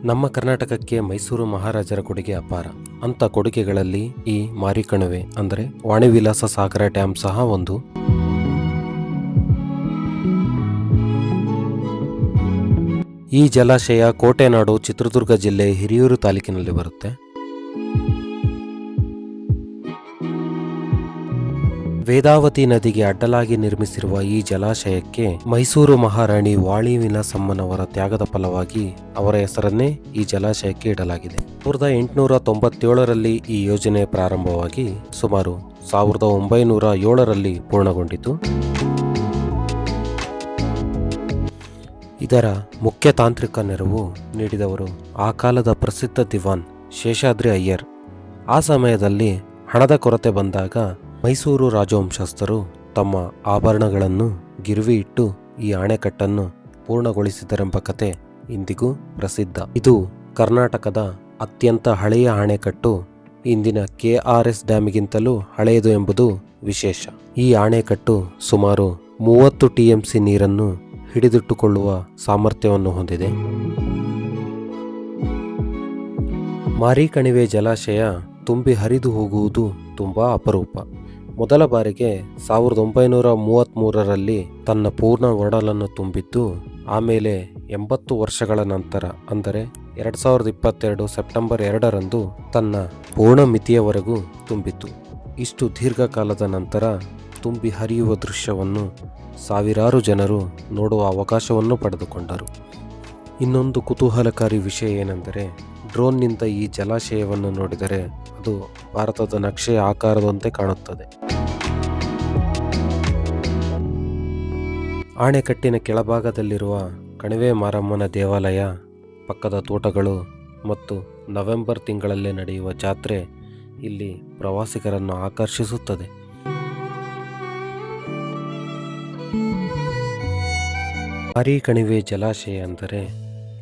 ನಮ್ಮ ಕರ್ನಾಟಕಕ್ಕೆ ಮೈಸೂರು ಮಹಾರಾಜರ ಕೊಡುಗೆ ಅಪಾರ. ಅಂಥ ಕೊಡುಗೆಗಳಲ್ಲಿ ಈ ಮಾರಿಕಣಿವೆ ಅಂದರೆ ವಾಣಿವಿಲಾಸ ಸಾಗರ ಡ್ಯಾಮ್ ಸಹ ಒಂದು. ಈ ಜಲಾಶಯ ಕೋಟೆನಾಡು ಚಿತ್ರದುರ್ಗ ಜಿಲ್ಲೆ ಹಿರಿಯೂರು ತಾಲೂಕಿನಲ್ಲಿ ಬರುತ್ತೆ. ವೇದಾವತಿ ನದಿಗೆ ಅಡ್ಡಲಾಗಿ ನಿರ್ಮಿಸಿರುವ ಈ ಜಲಾಶಯಕ್ಕೆ ಮೈಸೂರು ಮಹಾರಾಣಿ ವಾಣಿವಿಲಾಸಮ್ಮನವರ ತ್ಯಾಗದ ಫಲವಾಗಿ ಅವರ ಹೆಸರನ್ನೇ ಈ ಜಲಾಶಯಕ್ಕೆ ಇಡಲಾಗಿದೆ. 1897ರಲ್ಲಿ ಈ ಯೋಜನೆ ಪ್ರಾರಂಭವಾಗಿ ಸುಮಾರು 1907ರಲ್ಲಿ ಪೂರ್ಣಗೊಂಡಿತು. ಇದರ ಮುಖ್ಯ ತಾಂತ್ರಿಕ ನೆರವು ನೀಡಿದವರು ಆ ಕಾಲದ ಪ್ರಸಿದ್ಧ ದಿವಾನ್ ಶೇಷಾದ್ರಿ ಅಯ್ಯರ್. ಆ ಸಮಯದಲ್ಲಿ ಹಣದ ಕೊರತೆ ಬಂದಾಗ ಮೈಸೂರು ರಾಜವಂಶಸ್ಥರು ತಮ್ಮ ಆಭರಣಗಳನ್ನು ಗಿರ್ವಿ ಇಟ್ಟು ಈ ಅಣೆಕಟ್ಟನ್ನು ಪೂರ್ಣಗೊಳಿಸಿದರೆಂಬ ಕತೆ ಇಂದಿಗೂ ಪ್ರಸಿದ್ಧ. ಇದು ಕರ್ನಾಟಕದ ಅತ್ಯಂತ ಹಳೆಯ ಅಣೆಕಟ್ಟು. ಇಂದಿನ KRS ಡ್ಯಾಮಿಗಿಂತಲೂ ಹಳೆಯದು ಎಂಬುದು ವಿಶೇಷ. ಈ ಅಣೆಕಟ್ಟು ಸುಮಾರು 30 TMC ನೀರನ್ನು ಹಿಡಿದಿಟ್ಟುಕೊಳ್ಳುವ ಸಾಮರ್ಥ್ಯವನ್ನು ಹೊಂದಿದೆ. ಮಾರಿಕಣಿವೆ ಜಲಾಶಯ ತುಂಬಿ ಹರಿದು ಹೋಗುವುದು ತುಂಬಾ ಅಪರೂಪ. ಮೊದಲ ಬಾರಿಗೆ 1933ರಲ್ಲಿ ತನ್ನ ಪೂರ್ಣ ಒಡಲನ್ನು ತುಂಬಿದ್ದು, ಆಮೇಲೆ 80 ವರ್ಷಗಳ ನಂತರ ಅಂದರೆ 2022 ಸೆಪ್ಟೆಂಬರ್ 2ರಂದು ತನ್ನ ಪೂರ್ಣ ಮಿತಿಯವರೆಗೂ ತುಂಬಿತು. ಇಷ್ಟು ದೀರ್ಘಕಾಲದ ನಂತರ ತುಂಬಿ ಹರಿಯುವ ದೃಶ್ಯವನ್ನು ಸಾವಿರಾರು ಜನರು ನೋಡುವ ಅವಕಾಶವನ್ನು ಪಡೆದುಕೊಂಡರು. ಇನ್ನೊಂದು ಕುತೂಹಲಕಾರಿ ವಿಷಯ ಏನೆಂದರೆ, ಡ್ರೋನ್ನಿಂದ ಈ ಜಲಾಶಯವನ್ನು ನೋಡಿದರೆ ಅದು ಭಾರತದ ನಕ್ಷೆಯ ಆಕಾರದಂತೆ ಕಾಣುತ್ತದೆ. ಅಣೆಕಟ್ಟಿನ ಕೆಳಭಾಗದಲ್ಲಿರುವ ಕಣಿವೆ ಮಾರಮ್ಮನ ದೇವಾಲಯ, ಪಕ್ಕದ ತೋಟಗಳು ಮತ್ತು ನವೆಂಬರ್ ತಿಂಗಳಲ್ಲಿ ನಡೆಯುವ ಜಾತ್ರೆ ಇಲ್ಲಿ ಪ್ರವಾಸಿಗರನ್ನು ಆಕರ್ಷಿಸುತ್ತದೆ. ಮಾರಿಕಣಿವೆ ಜಲಾಶಯ ಅಂದರೆ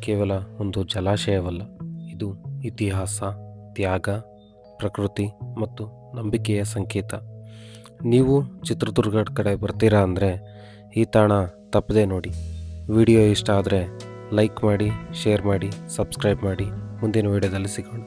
ಕೇವಲ ಒಂದು ಜಲಾಶಯವಲ್ಲ, ಇದು ಇತಿಹಾಸ, ತ್ಯಾಗ, ಪ್ರಕೃತಿ ಮತ್ತು ನಂಬಿಕೆಯ ಸಂಕೇತ. ನೀವು ಚಿತ್ರದುರ್ಗ ಕಡೆ ಬರ್ತೀರಾ ಅಂದರೆ ಈ ತಾಣ ತಪ್ಪದೆ ನೋಡಿ. ವಿಡಿಯೋ ಇಷ್ಟ ಆದರೆ ಲೈಕ್ ಮಾಡಿ, ಶೇರ್ ಮಾಡಿ, ಸಬ್ಸ್ಕ್ರೈಬ್ ಮಾಡಿ. ಮುಂದಿನ ವಿಡಿಯೋದಲ್ಲಿ ಸಿಗೋಣ.